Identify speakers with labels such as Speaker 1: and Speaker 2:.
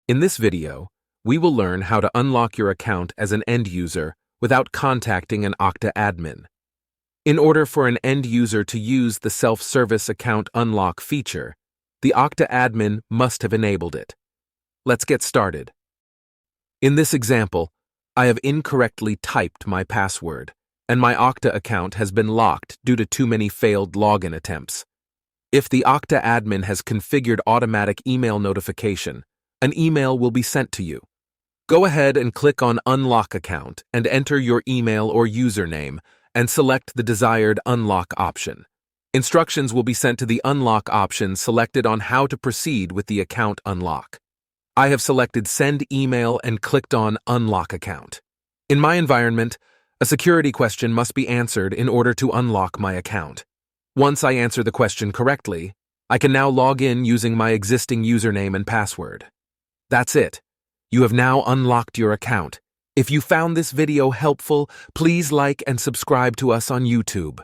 Speaker 1: In this video, we will learn how to unlock your account as an end user without contacting an Okta admin. In order for an end user to use the self-service account unlock feature, the Okta admin must have enabled it. Let's get started. In this example, I have incorrectly typed my password, and my Okta account has been locked due to too many failed login attempts. If the Okta admin has configured automatic email notification, an email will be sent to you. Go ahead and click on Unlock Account and enter your email or username and select the desired unlock option. Instructions will be sent to the unlock option selected on how to proceed with the account unlock. I have selected Send Email and clicked on Unlock Account. In my environment, a security question must be answered in order to unlock my account. Once I answer the question correctly, I can now log in using my existing username and password. That's it. You have now unlocked your account. If you found this video helpful, please like and subscribe to us on YouTube.